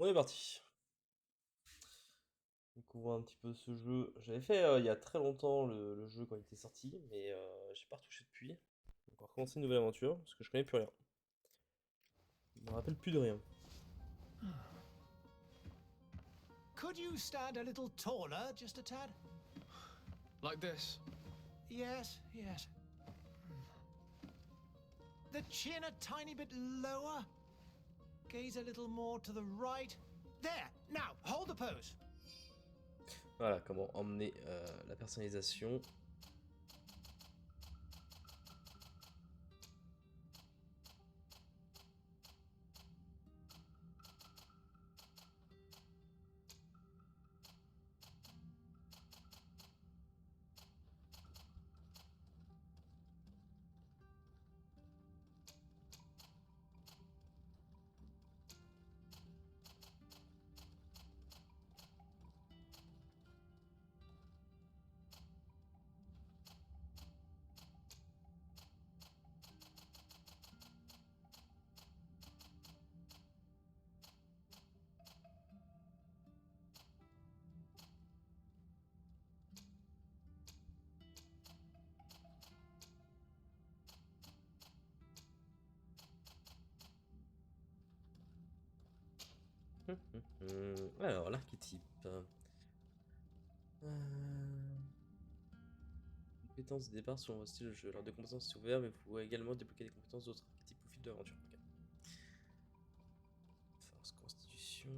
On est parti. Découvrons un petit peu ce jeu. J'avais fait il y a très longtemps le jeu quand il était sorti, mais j'ai pas retouché depuis. Donc on va recommencer une nouvelle aventure, parce que je connais plus rien. Je me rappelle plus de rien. Could you stand a little taller, just a tad? Like this? Yes, yes. The chin a tiny bit lower. Gaze a little more to the right. There! Now, hold the pose. Voilà, comment emmener la personnalisation. Alors, l'archétype. Compétences de départ sont aussi le jeu. Leurs deux compétences sont ouvertes, mais vous pouvez également débloquer des compétences d'autres archétypes au fil de l'aventure. Ok. Force, constitution,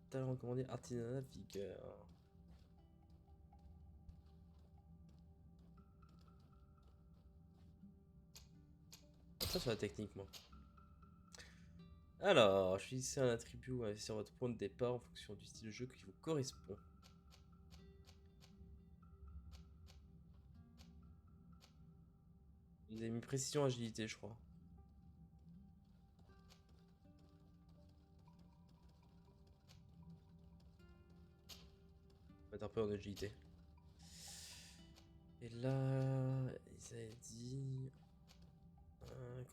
talent recommandé, artisanat, vigueur. Ça sur la technique, moi. Alors, choisissez un attribut ou investissez votre point de départ en fonction du style de jeu qui vous correspond. Vous avez mis précision, agilité, je crois. On va mettre un peu en agilité. Et là, ils avaient dit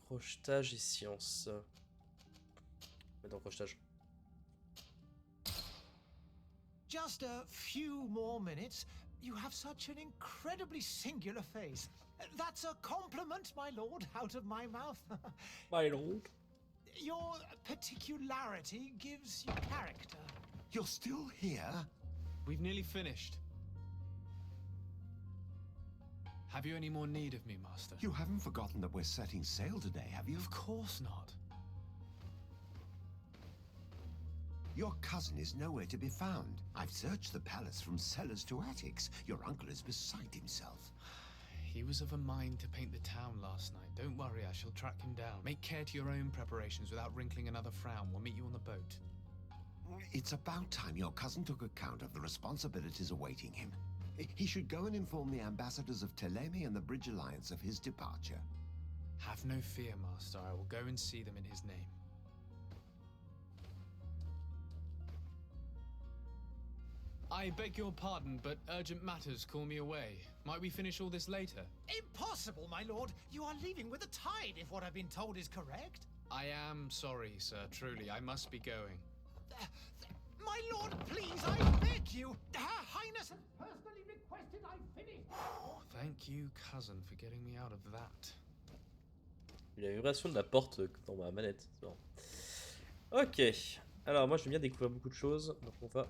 crochetage et science. On va mettre en crochetage. Just a few more minutes. You have such an incredibly singular face. That's a compliment, my lord, out of my mouth. My lord. Your particularity gives you character. You're still here? We've nearly finished. Have you any more need of me, Master? You haven't forgotten that we're setting sail today, have you? Of course not. Your cousin is nowhere to be found. I've searched the palace from cellars to attics. Your uncle is beside himself. He was of a mind to paint the town last night. Don't worry, I shall track him down. Make care to your own preparations without wrinkling another frown. We'll meet you on the boat. It's about time your cousin took account of the responsibilities awaiting him. He should go and inform the ambassadors of Ptolemy and the Bridge Alliance of his departure. Have no fear, Master. I will go and see them in his name. I beg your pardon, but urgent matters call me away. Might we finish all this later? Impossible, my lord. You are leaving with the tide, if what I've been told is correct. I am sorry, sir. Truly, I must be going. My lord, please, I beg you. Her Highness has personally requested I finish. Thank you, cousin, for getting me out of that. La vibration de la porte dans ma manette. C'est bon. Ok. Alors, moi, je viens découvrir beaucoup de choses. Donc, on va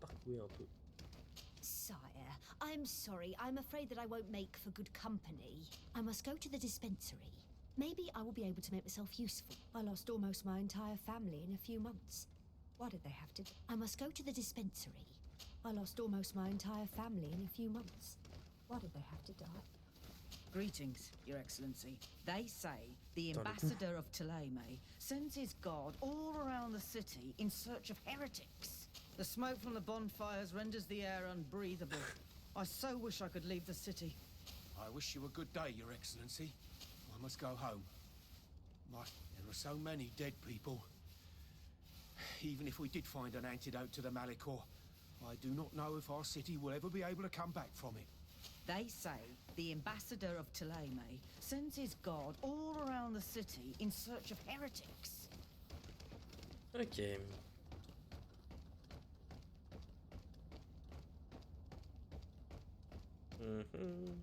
parcourir un peu. Sire, I'm sorry. I'm afraid that I won't make for good company. I must go to the dispensary. Maybe I will be able to make myself useful. I lost almost my entire family in a few months. Why did they have to? I must go to the dispensary. I lost almost my entire family in a few months. Why did they have to die? Greetings, Your Excellency. They say the ambassador of Ptolemy sends his guard all around the city in search of heretics. The smoke from the bonfires renders the air unbreathable. I so wish I could leave the city. I wish you a good day, Your Excellency. I must go home. There are so many dead people. Even if we did find an antidote to the Malicor, I do not know if our city will ever be able to come back from it. They say the ambassador of Ptolemy sends his guard all around the city in search of heretics. Ok. Mhm.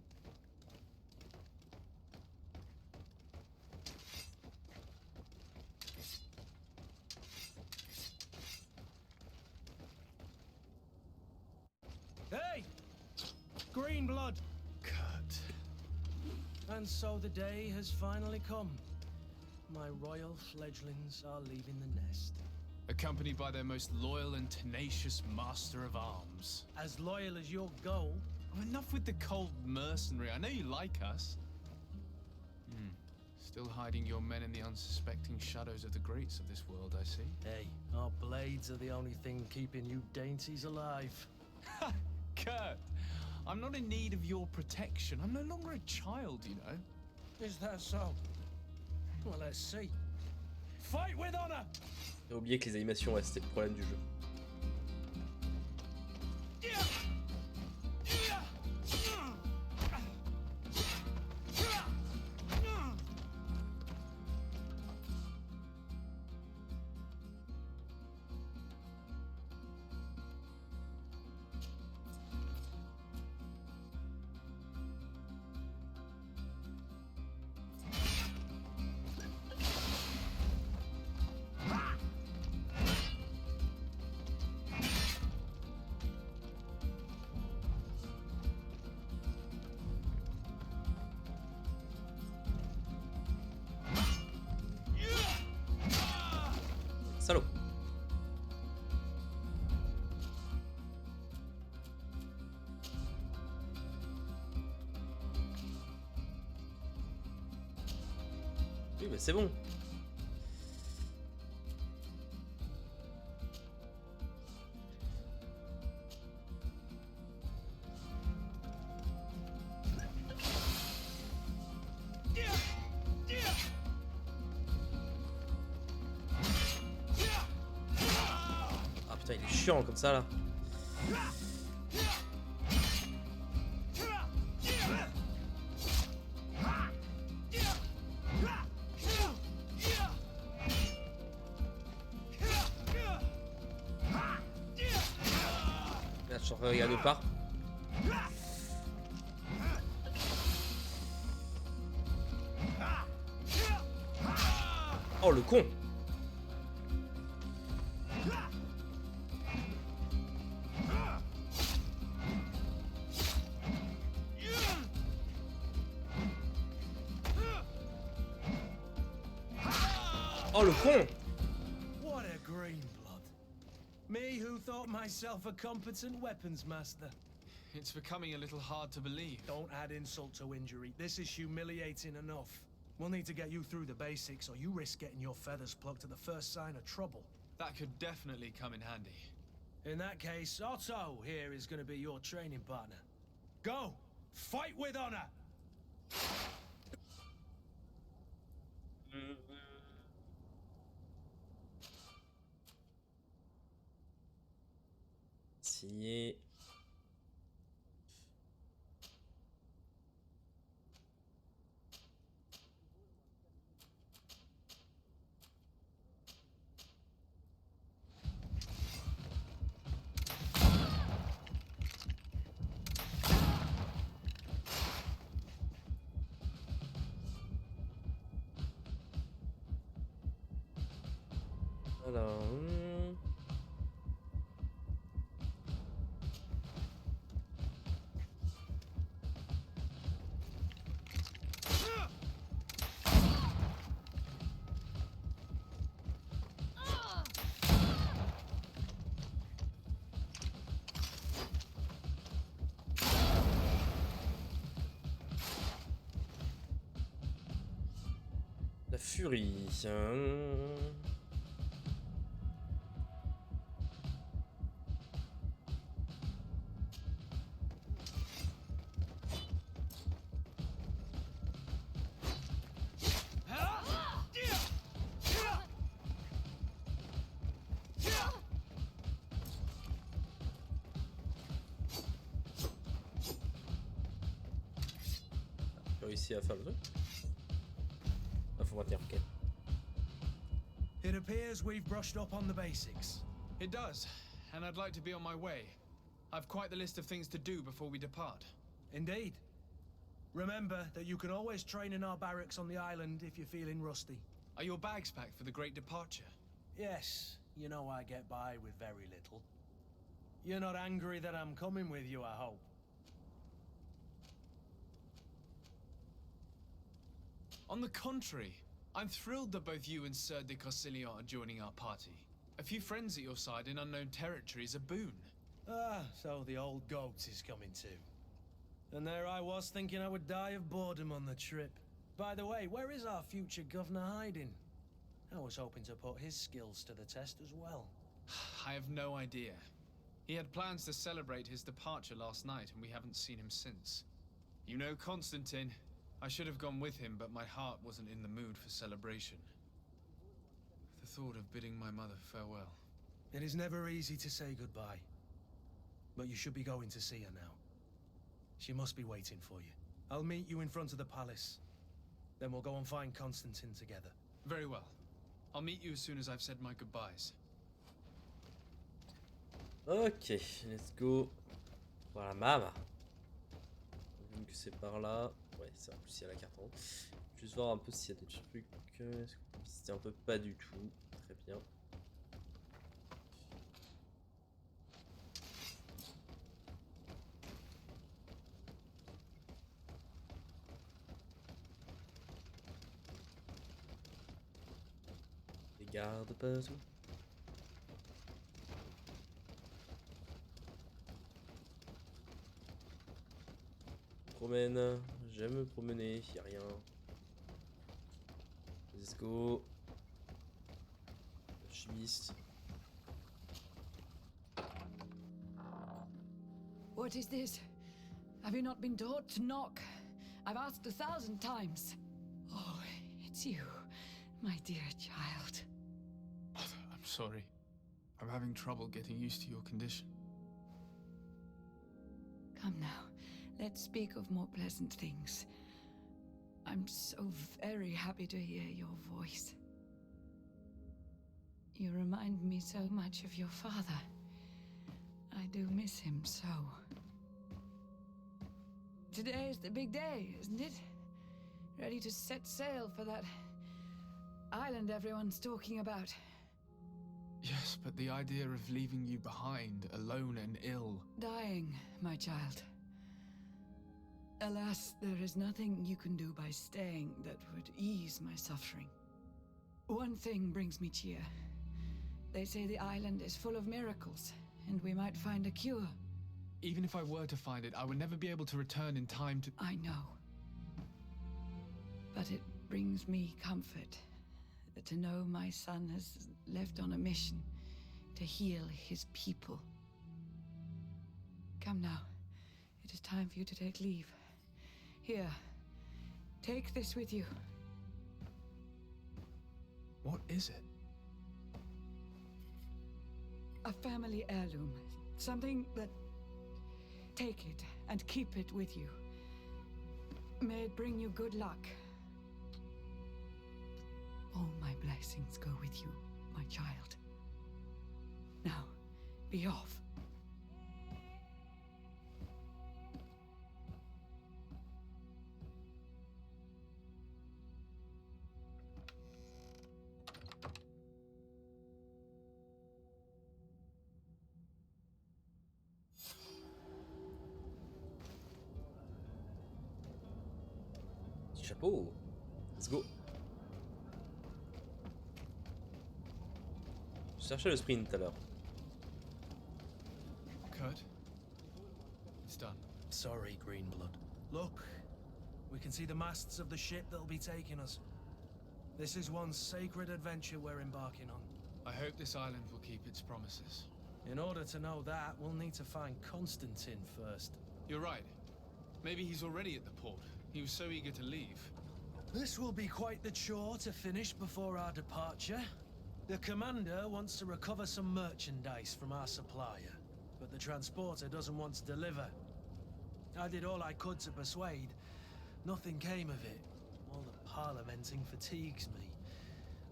Hey! Green blood! Kurt. And so the day has finally come. My royal fledglings are leaving the nest. Accompanied by their most loyal and tenacious master of arms. As loyal as your gold. Oh, enough with the cold mercenary. I know you like us. Still hiding your men in the unsuspecting shadows of the greats of this world, I see. Hey, our blades are the only thing keeping you dainties alive. Kurt, I'm not in need of your protection. I'm no longer a child, you know. Is that so? Well, let's see. Fight with honor! J'ai oublié que les animations, ouais, c'était le problème du jeu. Salaud. Oui, mais c'est bon. Ah putain, il est chiant comme ça là. Merde, je suis en train de regarder au part. Oh le con! Oh le con! What a green blood. Me who thought myself a competent weapons master. It's becoming a little hard to believe. Don't add insult to injury. This is humiliating enough. We'll need to get you through the basics, or you risk getting your feathers plucked at the first sign of trouble. That could definitely come in handy. In that case, Otto here is going to be your training partner. Go! Fight with honor! Signé. Alors. La furie. J'ai réussi à faire le truc. Ah, faut maintenir, ok. It appears we've brushed up on the basics. It does, and I'd like to be on my way. I've quite the list of things to do before we depart. Indeed. Remember that you can always train in our barracks on the island if you're feeling rusty. Are your bags packed for the great departure? Yes, you know I get by with very little. You're not angry that I'm coming with you, I hope. On the contrary, I'm thrilled that both you and Sir de Corsilion are joining our party. A few friends at your side in unknown territory is a boon. Ah, so the old goat is coming too. And there I was thinking I would die of boredom on the trip. By the way, where is our future governor hiding? I was hoping to put his skills to the test as well. I have no idea. He had plans to celebrate his departure last night, and we haven't seen him since. You know Constantine. I should have gone with him, but my heart wasn't in the mood for celebration. The thought of bidding my mother farewell. It is never easy to say goodbye. But you should be going to see her now. She must be waiting for you. I'll meet you in front of the palace. Then we'll go and find Constantine together. Very well. I'll meet you as soon as I've said my goodbyes. Ok, let's go. Voilà, mama. Vu que c'est par là. Ouais, ça, en plus, il y a la carte en haut. Juste voir un peu s'il y a des trucs. Est-ce qu'on peut visiter un peu? Pas du tout. Très bien. Les gardes partout. Promène, j'aime me promener, y a rien. Let's go. Chimiste. What is this? Have you not been taught to knock? I've asked 1,000 times. Oh, it's you, my dear child. Mother, I'm sorry. I'm having trouble getting used to your condition. Come now, let's speak of more pleasant things. I'm so very happy to hear your voice. You remind me so much of your father. I do miss him so. Today is the big day, isn't it? Ready to set sail for that island everyone's talking about. Yes, but the idea of leaving you behind, alone and ill. Dying, my child. Alas, there is nothing you can do by staying that would ease my suffering. One thing brings me cheer. They say the island is full of miracles, and we might find a cure. Even if I were to find it, I would never be able to return in time to... I know. But it brings me comfort to know my son has left on a mission to heal his people. Come now. It is time for you to take leave. Here, take this with you. What is it? A family heirloom. Something that... Take it and keep it with you. May it bring you good luck. All my blessings go with you, my child. Now, be off. Chapeau. Let's go. Je cherchais le sprint tout à l'heure. Kurt? It's done. Sorry, Greenblood. Look, we can see the masts of the ship that'll be taking us. This is one sacred adventure we're embarking on. I hope this island will keep its promises. In order to know that, we'll need to find Constantine first. You're right. Maybe he's already at the port. He was so eager to leave. This will be quite the chore to finish before our departure. The commander wants to recover some merchandise from our supplier, but the transporter doesn't want to deliver. I did all I could to persuade. Nothing came of it. All the parliamenting fatigues me.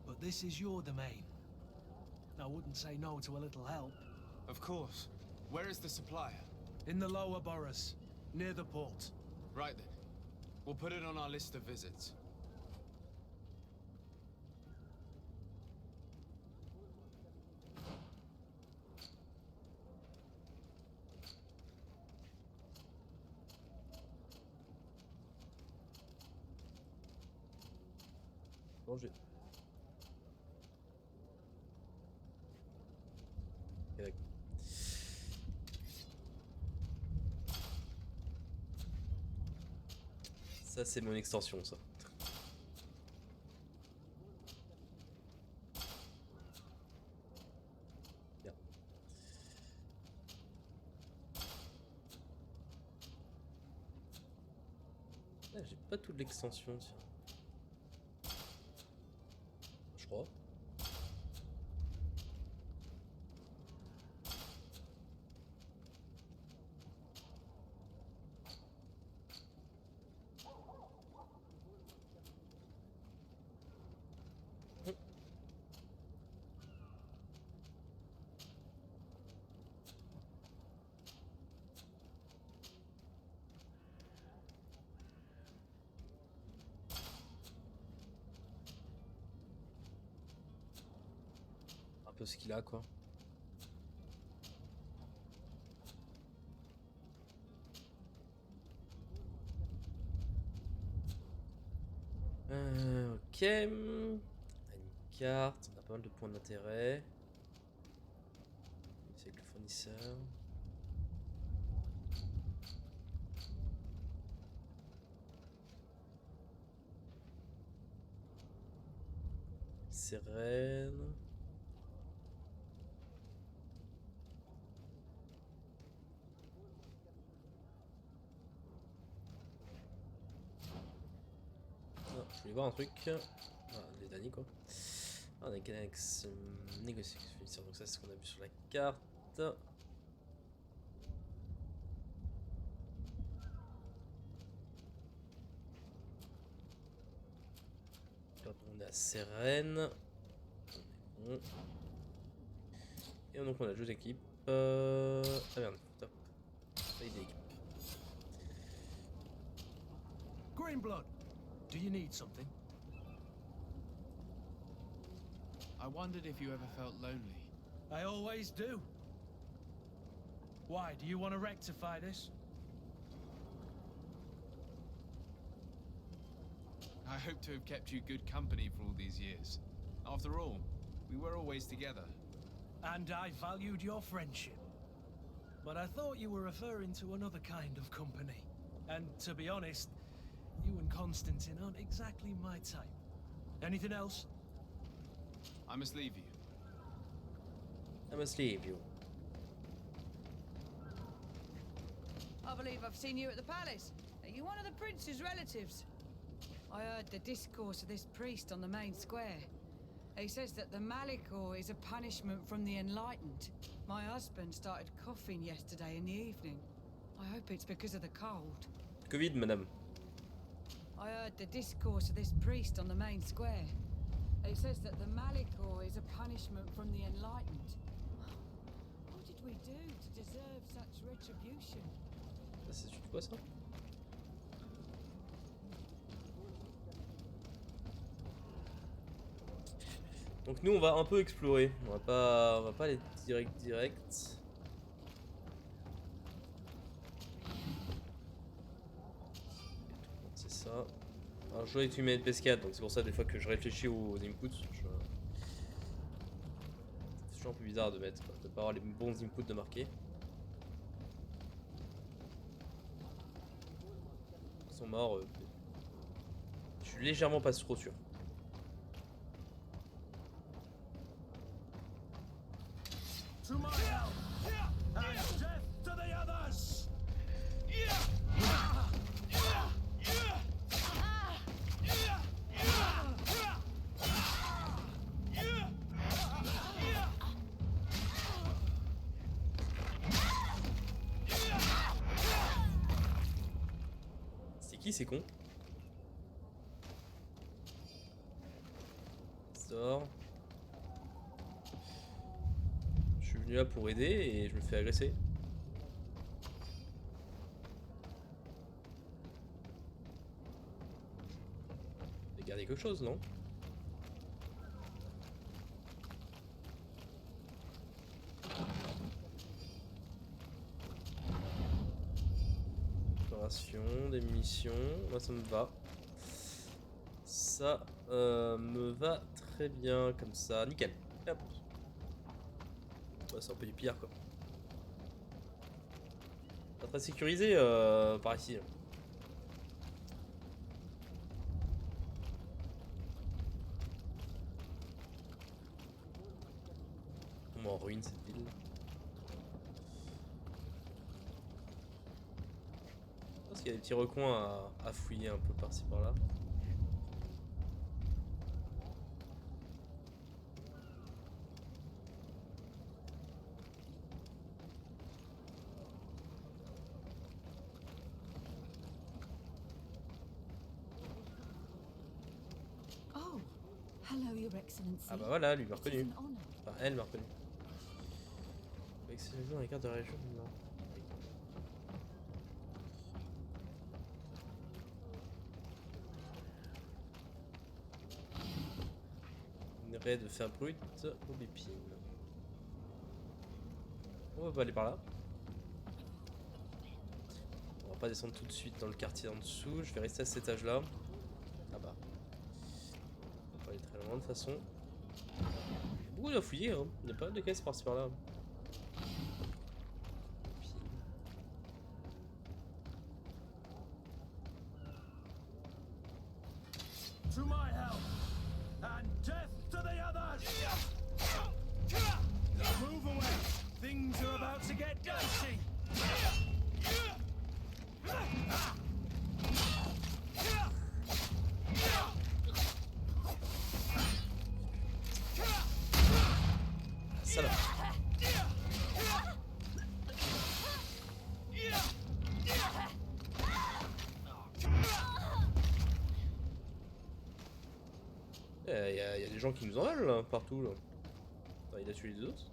But this is your domain. I wouldn't say no to a little help. Of course. Where is the supplier? In the lower boroughs. near the port. Right then. We'll put it on our list of visits. Manger. Ok, d'accord. Ça c'est mon extension ça. Bien. Ah, j'ai pas toute l'extension tiens. Je crois. Un peu ce qu'il a quoi. Ok. On a une carte, on a pas mal de points d'intérêt. C'est avec le fournisseur. Sérène. Ah, je voulais voir un truc. Ah, les Dani quoi. Ah, on a une négociation. Donc ça c'est ce qu'on a vu sur la carte. On est à Sérène. On est bon. Et donc on a deux équipes. Ah merde, top. Avec des équipes. Greenblood, do you need something? I wondered if you ever felt lonely. I always do. Why, do you want to rectify this? I hope to have kept you good company for all these years. After all, we were always together. And I valued your friendship. But I thought you were referring to another kind of company. And to be honest, you and Constantine aren't exactly my type. Anything else? I must leave you. I must leave you. I believe I've seen you at the palace. Are you one of the prince's relatives? I heard the discourse of this priest on the main square. He says that the Malicor is a punishment from the enlightened. My husband started coughing yesterday in the evening. I hope it's because of the cold. Covid, madame. I heard the discourse of this priest on the main square. He says that the Malicor is a punishment from the enlightened. What did we do to deserve such retribution? Ça c'est du quoi ça? Donc nous on va un peu explorer. On va pas aller direct. C'est ça. Alors je joue avec une manette PS4 donc c'est pour ça des fois que je réfléchis aux inputs. C'est toujours un peu bizarre de mettre, de pas avoir les bons inputs de marquer. Ils sont morts. Je suis légèrement pas trop sûr. To my help! And death to the others! C'est qui ces cons? Sors. Je suis venu là pour aider et je me fais agresser. quelque chose, non? Des munitions, moi ça me va. Ça me va très bien comme ça, nickel. Hop. Ouais, c'est un peu du pire quoi. Pas très sécurisé par ici. On en ruine cette ville. Je pense qu'il y a des petits recoins à fouiller un peu par-ci par-là. Oh, hello, Your Excellency. Ah bah voilà, lui m'a It is reconnu. an honor. Enfin, elle m'a reconnu. Excellent dans les cartes de région, non. Minerai de fer brut aux épines. On va pas aller par là. On va pas descendre tout de suite dans le quartier en dessous. Je vais rester à cet étage là. Ah bah. On va pas aller très loin de toute façon. Beaucoup à fouiller, hein. Il y a pas mal de caisses par-ci par-là. To my help, and death to the others! Move away! Things are about to get dicey! Ça là. Il y a des gens qui nous en veulent là, partout là. Attends, il a tué les autres.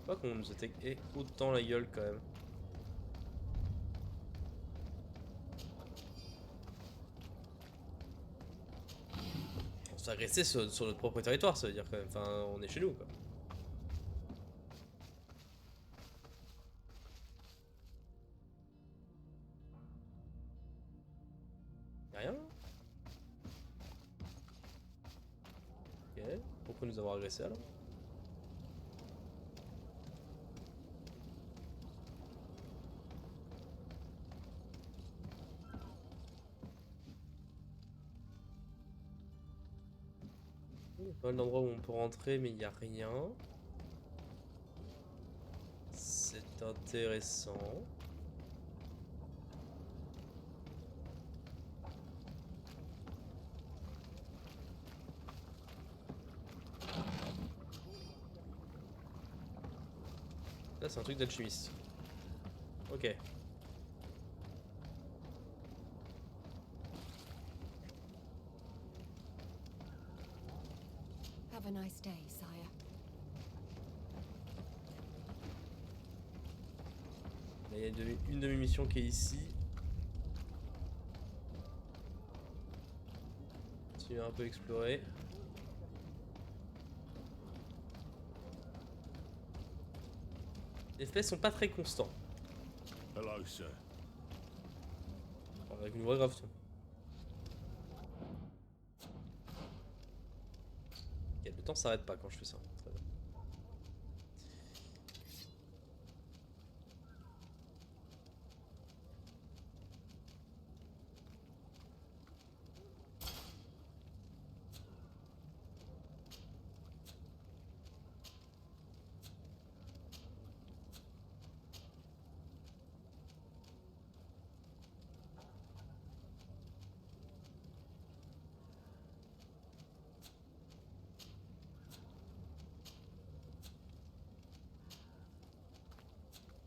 Pas qu'on nous attaque autant la gueule quand même. On se fait agresser sur notre propre territoire, ça veut dire quand même. Enfin, on est chez nous quoi. Y'a rien là? Ok, pourquoi nous avoir agressé alors? Il y a pas mal d'endroits où on peut rentrer mais il n'y a rien. C'est intéressant. Là c'est un truc d'alchimiste. Ok. Have a nice day, sire. Là, il y a une de mes missions qui est ici. Continuer un peu explorer. Les FPS sont pas très constants. Hello, sir. Avec une voix grave ton. Ok, le temps s'arrête pas quand je fais ça. Très bien.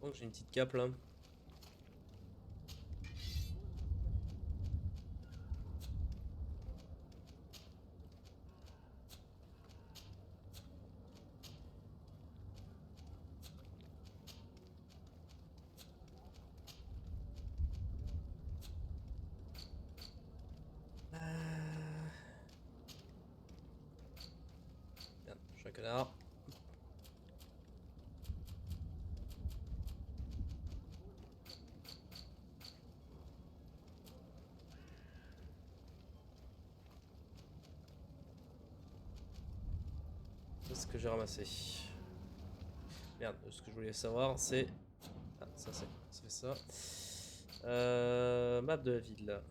Oh, j'ai une petite cape là. Là. C'est ce que j'ai ramassé. Merde, ce que je voulais savoir c'est... Ah, ça c'est... Ça fait ça. Map de la ville là.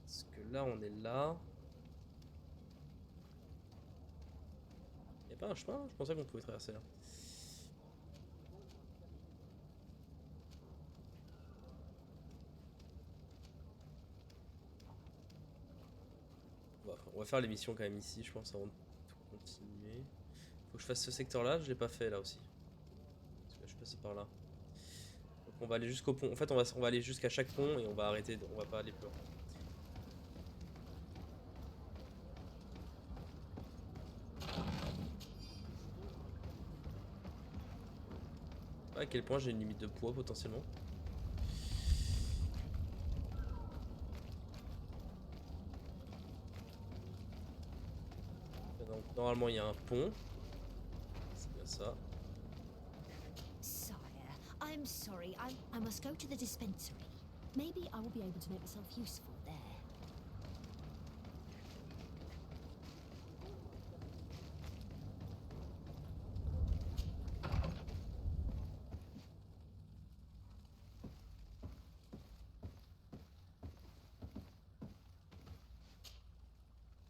Parce que là on est là. Y'a pas un chemin? Je pensais qu'on pouvait traverser là. On va faire l'émission quand même ici, je pense, avant de continuer. Faut que je fasse ce secteur là, je l'ai pas fait là aussi. Parce que je suis passé par là. Donc on va aller jusqu'au pont. En fait, on va aller jusqu'à chaque pont et on va arrêter. On va pas aller plus loin. À quel point j'ai une limite de poids potentiellement. Donc normalement il y a un pont. C'est bien ça. Sire, I'm sorry. I must go to the dispensary. Maybe I will be able to make myself useful there.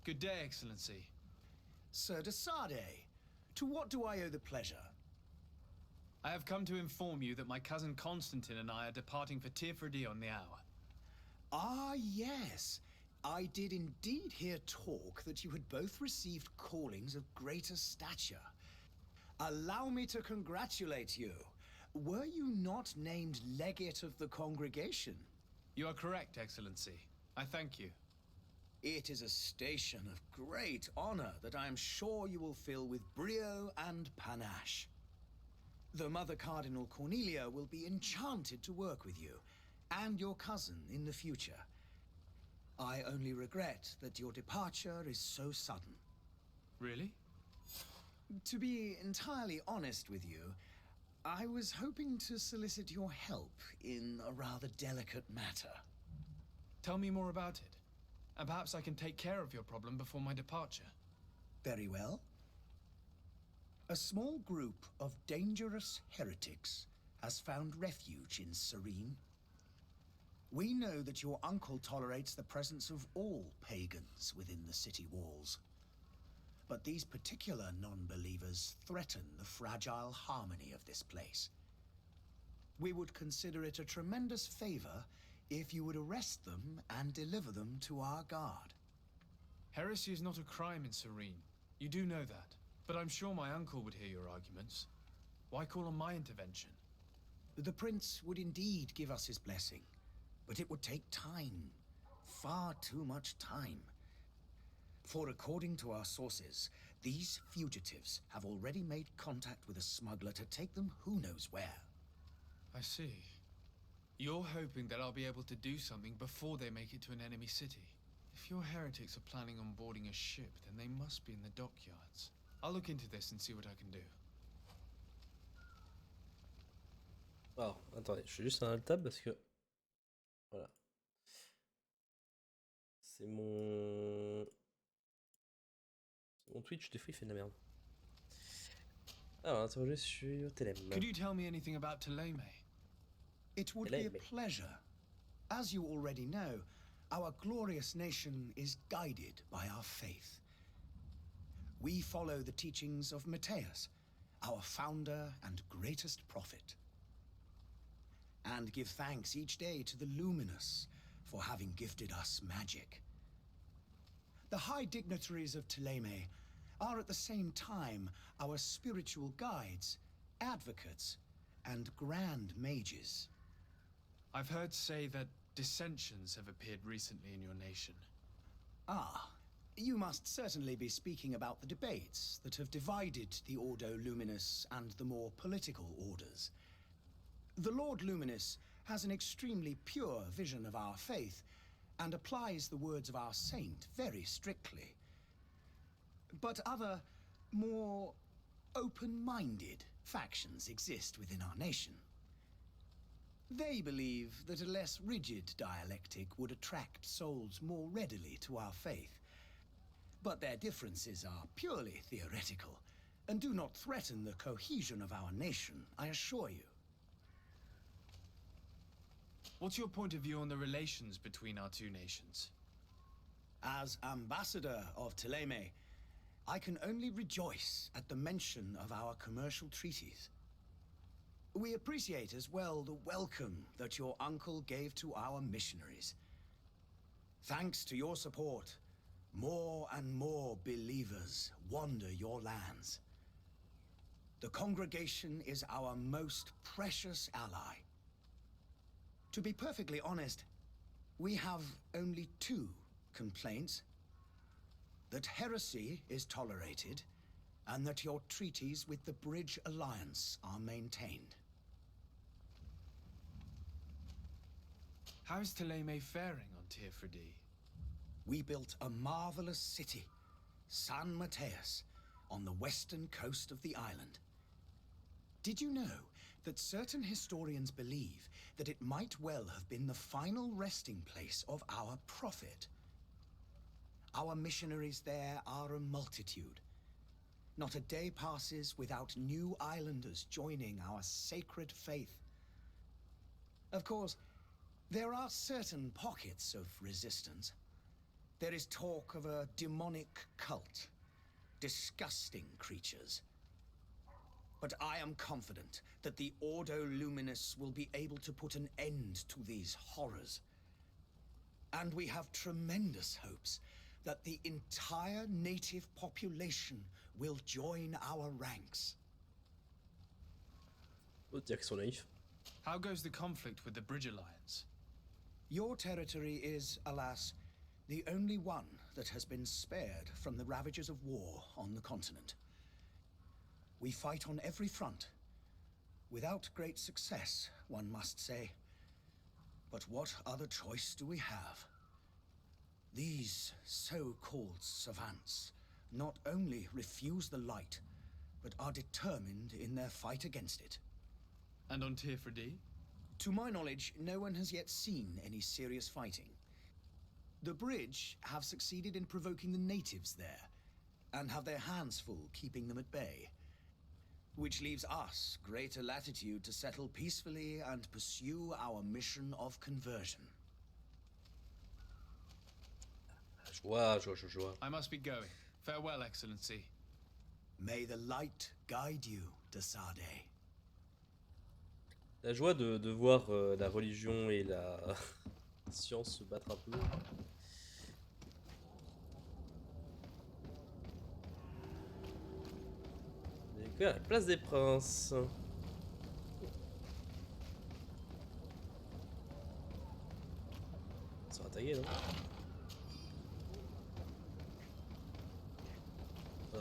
Good day, Excellency. Sir de Sade, to what do I owe the pleasure? I have come to inform you that my cousin Constantine and I are departing for Tirfredi on the hour. Ah, yes. I did indeed hear talk that you had both received callings of greater stature. Allow me to congratulate you. Were you not named legate of the congregation? You are correct, Excellency. I thank you. It is a station of great honor that I am sure you will fill with brio and panache. The Mother Cardinal Cornelia will be enchanted to work with you, and your cousin in the future. I only regret that your departure is so sudden. Really? To be entirely honest with you, I was hoping to solicit your help in a rather delicate matter. Tell me more about it. And perhaps I can take care of your problem before my departure. Very well. A small group of dangerous heretics has found refuge in Serene. We know that your uncle tolerates the presence of all pagans within the city walls. But these particular non-believers threaten the fragile harmony of this place. We would consider it a tremendous favor if you would arrest them and deliver them to our guard. Heresy is not a crime in Serene. You do know that. But I'm sure my uncle would hear your arguments. Why call on my intervention? The prince would indeed give us his blessing, but it would take time. Far too much time. For according to our sources, these fugitives have already made contact with a smuggler to take them who knows where. I see. You're hoping that I'll be able to do something before they make it to an enemy city. If your heretics are planning on boarding a ship, then they must be in the dockyards. I'll look into this and see what I can do. Alors, attendez, je fais juste un alt tab parce que... Voilà. C'est mon Twitch, des fois il fait de la merde. Alors, interroger sur Telem. Could you tell me anything about Ptolemy? It would be a pleasure. As you already know, our glorious nation is guided by our faith. We follow the teachings of Matthias, our founder and greatest prophet, and give thanks each day to the Luminous for having gifted us magic. The high dignitaries of Ptolemy are at the same time our spiritual guides, advocates, and grand mages. I've heard say that dissensions have appeared recently in your nation. Ah, you must certainly be speaking about the debates that have divided the Ordo Luminous and the more political orders. The Lord Luminous has an extremely pure vision of our faith and applies the words of our saint very strictly. But other, more open-minded factions exist within our nation. They believe that a less rigid dialectic would attract souls more readily to our faith. But their differences are purely theoretical, and do not threaten the cohesion of our nation, I assure you. What's your point of view on the relations between our two nations? As ambassador of Thélème, I can only rejoice at the mention of our commercial treaties. We appreciate as well the welcome that your uncle gave to our missionaries. Thanks to your support, more and more believers wander your lands. The congregation is our most precious ally. To be perfectly honest, we have only two complaints. That heresy is tolerated, and that your treaties with the Bridge Alliance are maintained. How is Thélème faring on Tirfredi? We built a marvelous city, San Mateus, on the western coast of the island. Did you know that certain historians believe that it might well have been the final resting place of our prophet? Our missionaries there are a multitude. Not a day passes without new islanders joining our sacred faith. Of course, there are certain pockets of resistance. There is talk of a demonic cult, disgusting creatures. But I am confident that the Ordo Luminous will be able to put an end to these horrors. And we have tremendous hopes that the entire native population will join our ranks. On dirait qu'ils sont naïfs. How goes the conflict with the Bridge Alliance? Your territory is, alas, the only one that has been spared from the ravages of war on the continent. We fight on every front, without great success, one must say. But what other choice do we have? These so-called savants not only refuse the light, but are determined in their fight against it. And on Tirfredi? To my knowledge, no one has yet seen any serious fighting. The Bridge have succeeded in provoking the natives there, and have their hands full keeping them at bay. Which leaves us greater latitude to settle peacefully and pursue our mission of conversion. Joie. I must be going. Farewell, Excellency. May the light guide you, de Sade. La joie de voir la religion et la science se battre un peu. Et que la place des princes. Ça va taguer, non?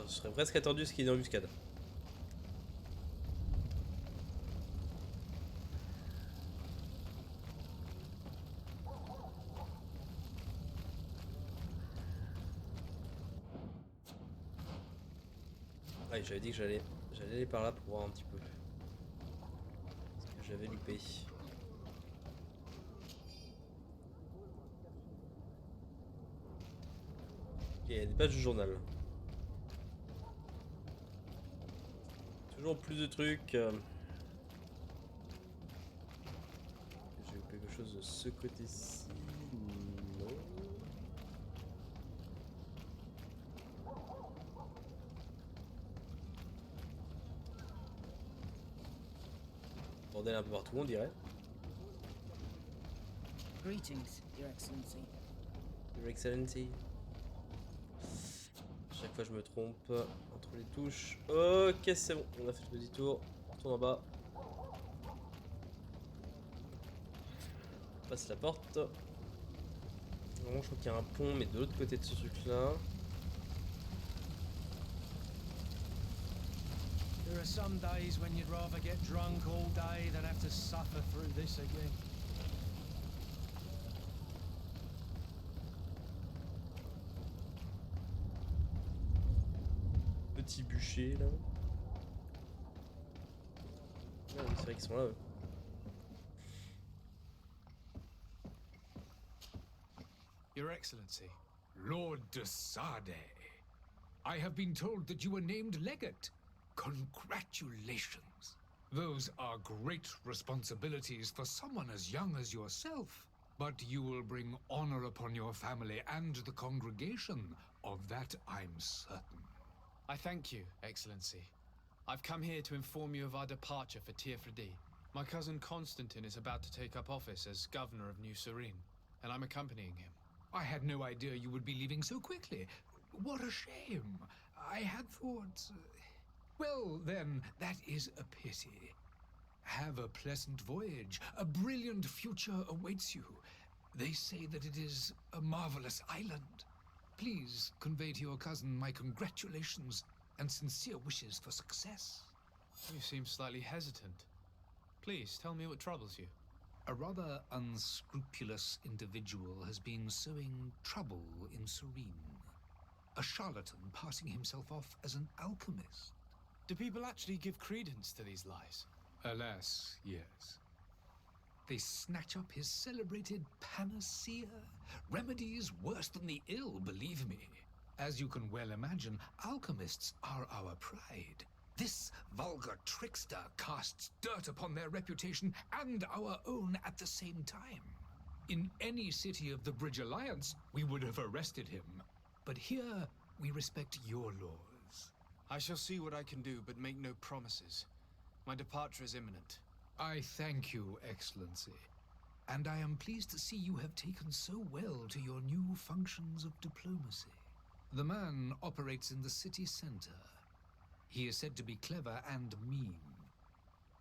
Je serais presque attendu ce qui est dans l'embuscade. Ouais, j'avais dit que j'allais aller par là pour voir un petit peu ce que j'avais loupé. Ok, il y a des pages du journal. Toujours plus de trucs. J'ai eu quelque chose de ce côté-ci. Non. Bordel un peu partout, on dirait. Greetings, Your Excellency. Your Excellency. Chaque fois je me trompe entre les touches. Ok, c'est bon, on a fait le petit tour. On retourne en bas. On passe la porte. Normalement je crois qu'il y a un pont, mais de l'autre côté de ce truc là. There are some days when you'd rather get drunk all day than have to suffer through this again. Petit bûcher là. montrer qu'ils sont là, eux. Your Excellency. Lord de Sade, I have been told that you were named legate. Congratulations. Those are great responsibilities for someone as young as yourself. But you will bring honor upon your family and the congregation. Of that I'm certain. I thank you, Excellency. I've come here to inform you of our departure for Tirfredi. My cousin Constantine is about to take up office as governor of New Serene, and I'm accompanying him. I had no idea you would be leaving so quickly. What a shame. I had thought... Well, then, that is a pity. Have a pleasant voyage. A brilliant future awaits you. They say that it is a marvelous island. Please convey to your cousin my congratulations and sincere wishes for success. You seem slightly hesitant. Please, tell me what troubles you. A rather unscrupulous individual has been sowing trouble in Serene. A charlatan passing himself off as an alchemist. Do people actually give credence to these lies? Alas, yes. They snatch up his celebrated panacea. Remedies worse than the ill, believe me. As you can well imagine, alchemists are our pride. This vulgar trickster casts dirt upon their reputation and our own at the same time. In any city of the Bridge Alliance, we would have arrested him. But here, we respect your laws. I shall see what I can do, but make no promises. My departure is imminent. I thank you, Excellency. And I am pleased to see you have taken so well to your new functions of diplomacy. The man operates in the city center. He is said to be clever and mean.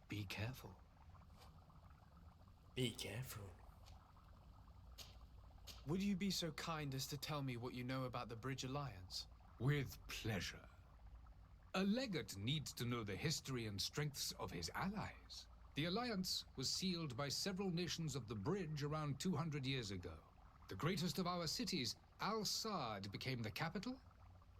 Be careful. Be careful. Would you be so kind as to tell me what you know about the Bridge Alliance? With pleasure. A legate needs to know the history and strengths of his allies. The alliance was sealed by several nations of the Bridge around 200 years ago. The greatest of our cities, Al-Sad, became the capital,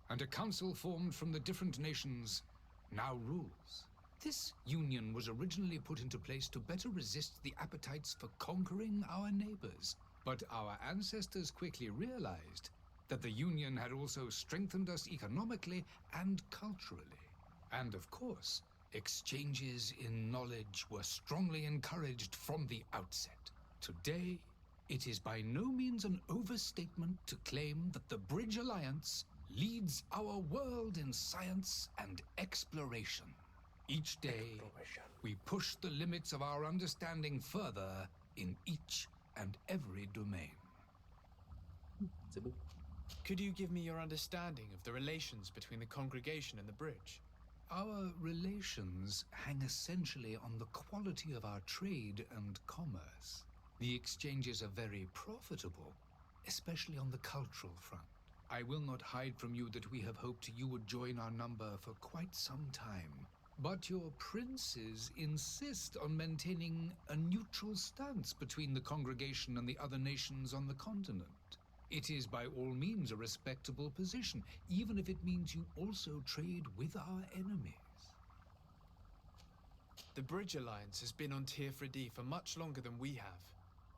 and a council formed from the different nations now rules. This union was originally put into place to better resist the appetites for conquering our neighbors, but our ancestors quickly realized that the union had also strengthened us economically and culturally. And of course, exchanges in knowledge were strongly encouraged from the outset. Today, it is by no means an overstatement to claim that the Bridge Alliance leads our world in science and exploration. Each day, we push the limits of our understanding further in each and every domain. C'est beau. Could you give me your understanding of the relations between the congregation and the bridge? Our relations hang essentially on the quality of our trade and commerce. The exchanges are very profitable, especially on the cultural front. I will not hide from you that we have hoped you would join our number for quite some time. But your princes insist on maintaining a neutral stance between the congregation and the other nations on the continent. It is by all means a respectable position, even if it means you also trade with our enemies. The Bridge Alliance has been on Tirfredi for much longer than we have.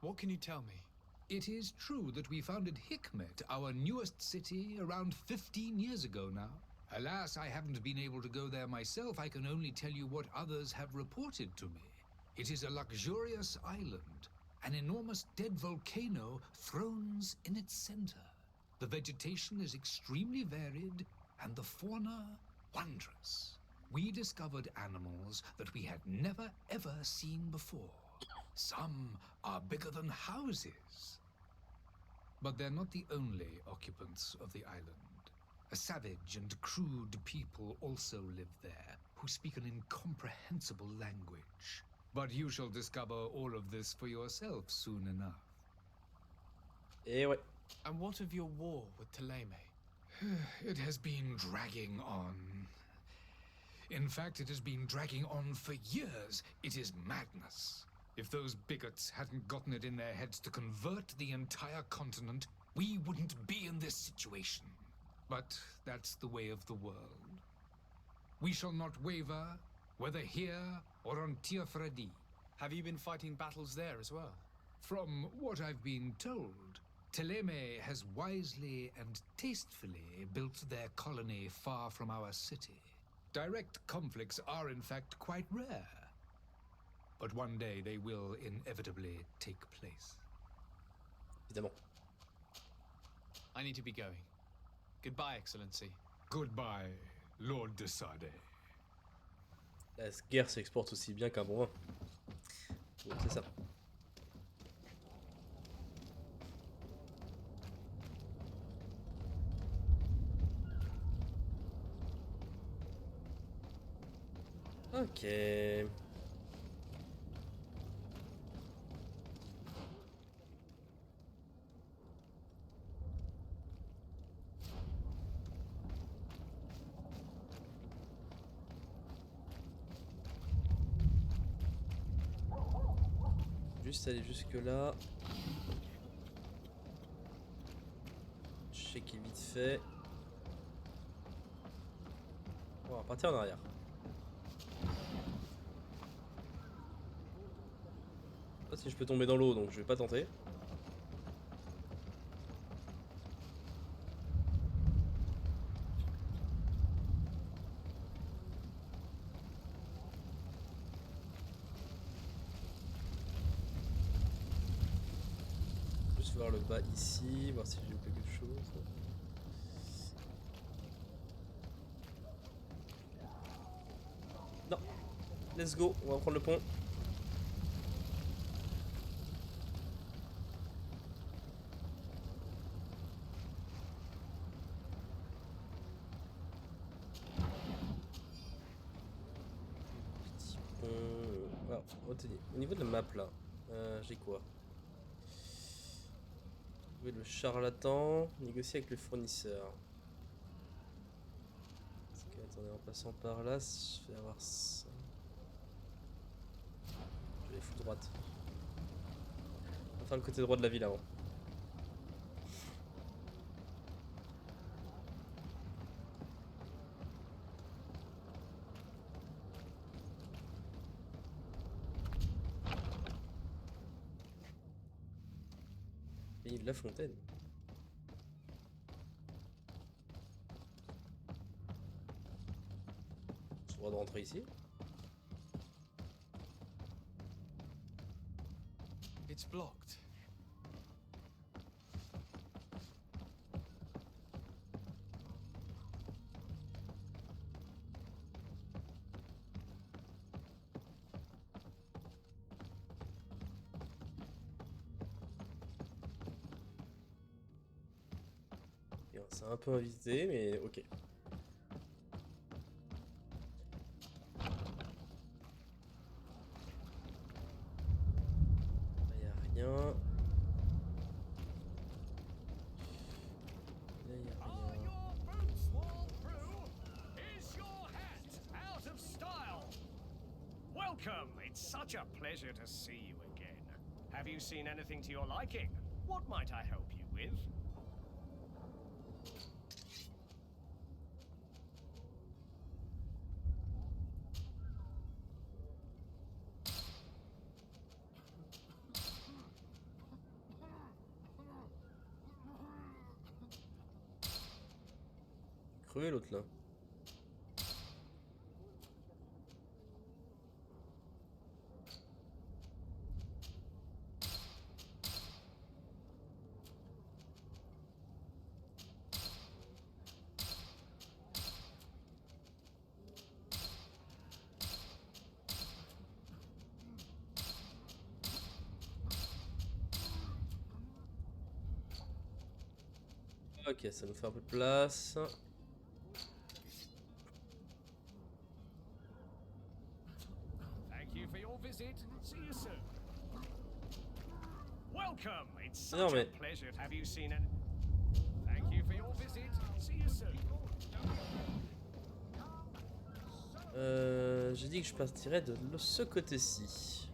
What can you tell me? It is true that we founded Hikmet, our newest city, around 15 years ago now. Alas, I haven't been able to go there myself. I can only tell you what others have reported to me. It is a luxurious island. An enormous dead volcano thrones in its center. The vegetation is extremely varied, and the fauna wondrous. We discovered animals that we had never ever seen before. Some are bigger than houses. But they're not the only occupants of the island. A savage and crude people also live there, who speak an incomprehensible language. But you shall discover all of this for yourself soon enough. Et ouais. And what of your war with Thélème? It has been dragging on. In fact, it has been dragging on for years. It is madness. If those bigots hadn't gotten it in their heads to convert the entire continent, we wouldn't be in this situation. But that's the way of the world. We shall not waver, whether here or on Tiafredi. Have you been fighting battles there as well? From what I've been told, Thélème has wisely and tastefully built their colony far from our city. Direct conflicts are in fact quite rare. But one day they will inevitably take place. Évidemment. I need to be going. Goodbye, Excellency. Goodbye, Lord de Sade. La guerre s'exporte aussi bien qu'un bon vin. Ouais, c'est ça. Ok. Juste aller jusque là. Checker vite fait. On va partir en arrière. Je sais pas si je peux tomber dans l'eau, donc je vais pas tenter. Juste voir le bas ici, voir si j'ai loupé quelque chose. Non, let's go, on va prendre le pont. Petit pont. Alors, retenez. Au niveau de la map là, j'ai quoi? Trouver le charlatan, négocier avec le fournisseur. Parce que, attendez, en passant par là, je vais avoir ça. Je vais les foutre droite. On va faire le côté droit de la ville avant. Et la fontaine. J'ai le droit de rentrer ici. It's blocked. C'est un peu invité, mais ok. Là, y a rien. Là, y a rien. Welcome. It's such a pleasure to see you again. Have you seen anything to your liking? What might I help you with? Crevé l'autre là. Ok, ça nous fait un peu de place. Thank you for your visit. See you soon. Welcome. It's such Non, mais... a pleasure. Have you seen it? Thank you for your visit. See you soon. J'ai dit que je partirais de ce côté-ci.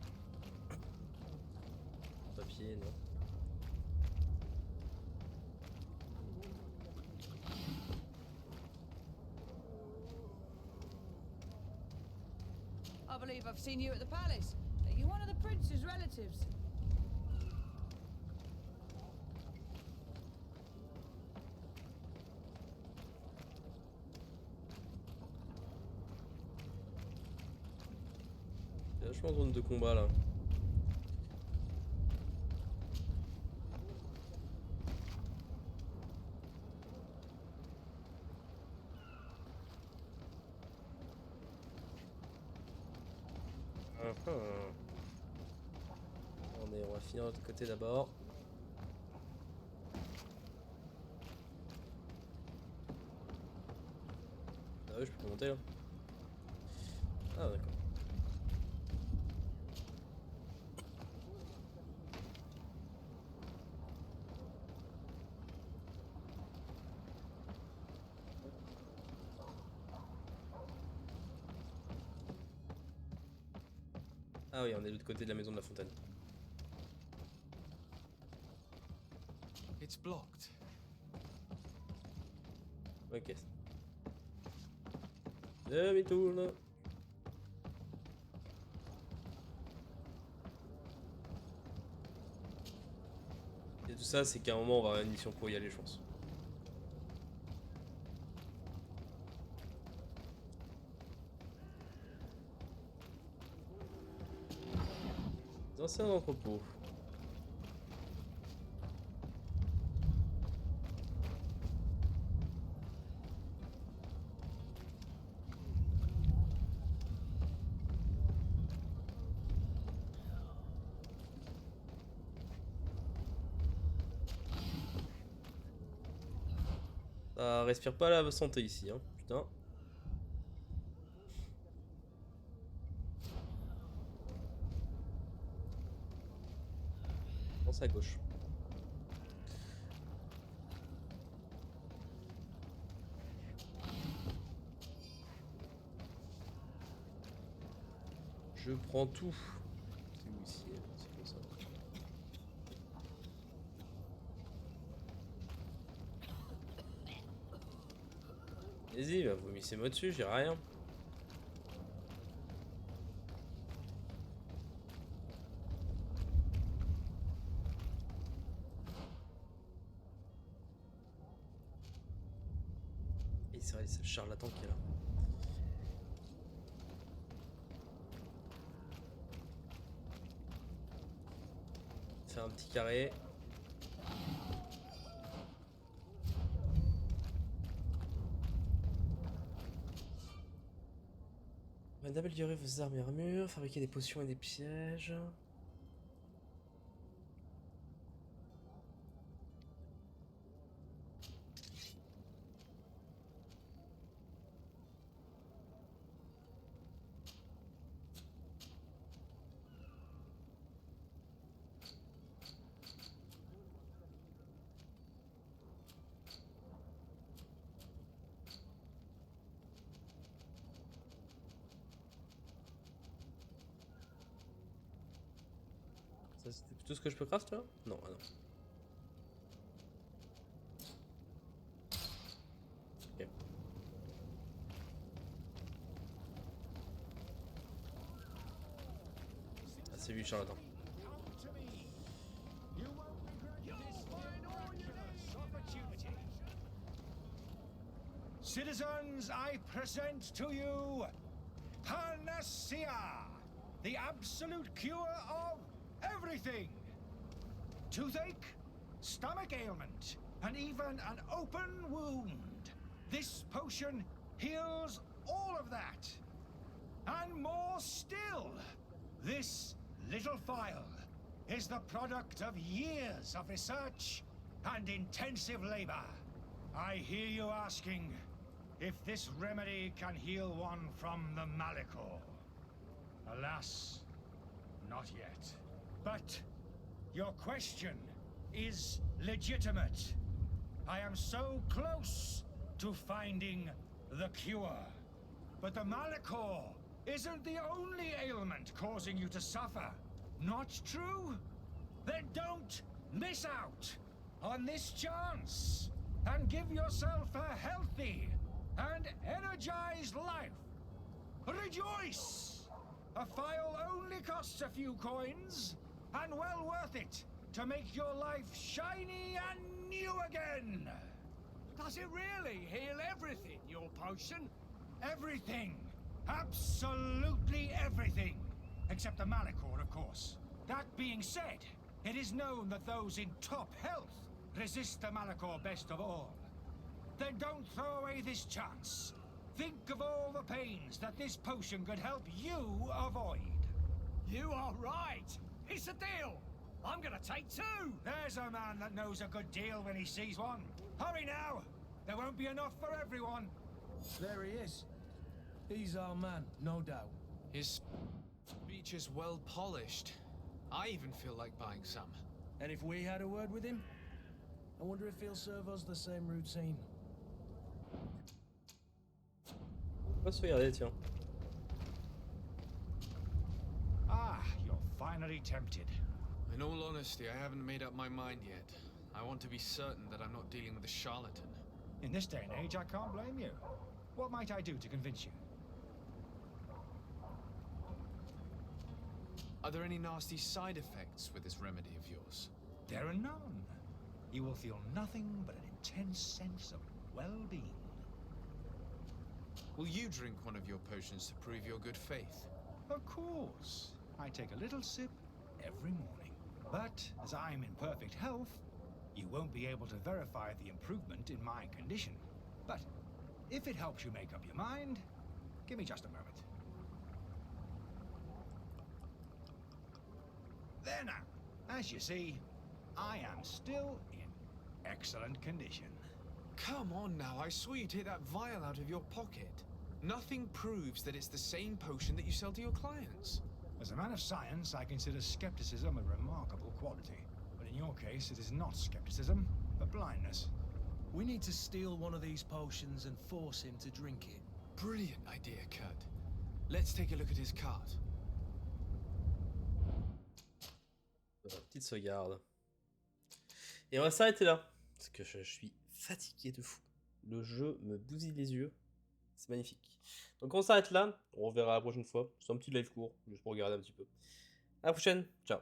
Papier, non. Have a believe I've seen you at the palace. You're one of the prince's relatives. Il y a vachement de zone de combat là. On va finir de l'autre côté d'abord. Ah oui, je peux monter là. Ah d'accord. Ah oui, on est de l'autre côté de la maison de la fontaine. It's blocked. Ok. Demi-tourne. Et tout ça, c'est qu'à un moment, on va avoir une mission pour y aller, je pense. Ancien entrepôt. Ça respire pas la santé ici, hein, putain. Pense à gauche. Je prends tout. C'est où ici? C'est comme ça. Vas-y, bah, vomissez-moi dessus, j'ai rien. Et c'est vrai, c'est le charlatan qui est là. Faire un petit carré. D'améliorer vos armes et armures, fabriquer des potions et des pièges. Ça, c'était tout ce que je peux craft là? Non, ah non. Ok. Ah, c'est lui, charlatan. Citizens, I present to you Panacea, the absolute cure of everything. Toothache, stomach ailment, and even an open wound. This potion heals all of that. And more still, this little phial is the product of years of research and intensive labor. I hear you asking if this remedy can heal one from the Malicor. Alas, not yet. But your question is legitimate. I am so close to finding the cure. But the Malicor isn't the only ailment causing you to suffer. Not true? Then don't miss out on this chance and give yourself a healthy and energized life. Rejoice! A file only costs a few coins, and well worth it to make your life shiny and new again. Does it really heal everything, your potion? Everything. Absolutely everything. Except the Malachor, of course. That being said, it is known that those in top health resist the Malachor best of all. Then don't throw away this chance. Think of all the pains that this potion could help you avoid. You are right. It's a deal. I'm gonna take 2. There's a man that knows a good deal when he sees one. Hurry now. There won't be enough for everyone. There he is. He's our man, no doubt. His speech is well polished. I even feel like buying some. And if we had a word with him, I wonder if he'll serve us the same routine. On va se regarder, tiens. Ah, you're finally tempted. In all honesty, I haven't made up my mind yet. I want to be certain that I'm not dealing with a charlatan. In this day and age, I can't blame you. What might I do to convince you? Are there any nasty side effects with this remedy of yours? There are none. You will feel nothing but an intense sense of well-being. Will you drink one of your potions to prove your good faith? Of course. I take a little sip every morning. But as I'm in perfect health, you won't be able to verify the improvement in my condition. But if it helps you make up your mind, give me just a moment. There now. As you see, I am still in excellent condition. Come on now, I saw you take that vial out of your pocket. Nothing proves that it's the same potion that you sell to your clients. As a man of science, I consider skepticism a remarkable quality. But in your case, it is not skepticism, but blindness. We need to steal one of these potions and force him to drink it. Brilliant idea, Kurt. Let's take a look at his cart. Petite sauvegarde. Et on va s'arrêter là. Parce que je suis fatigué de fou. Le jeu me bousille les yeux. C'est magnifique. Donc on s'arrête là. On reverra la prochaine fois. C'est un petit live court. Juste pour regarder un petit peu. À la prochaine. Ciao.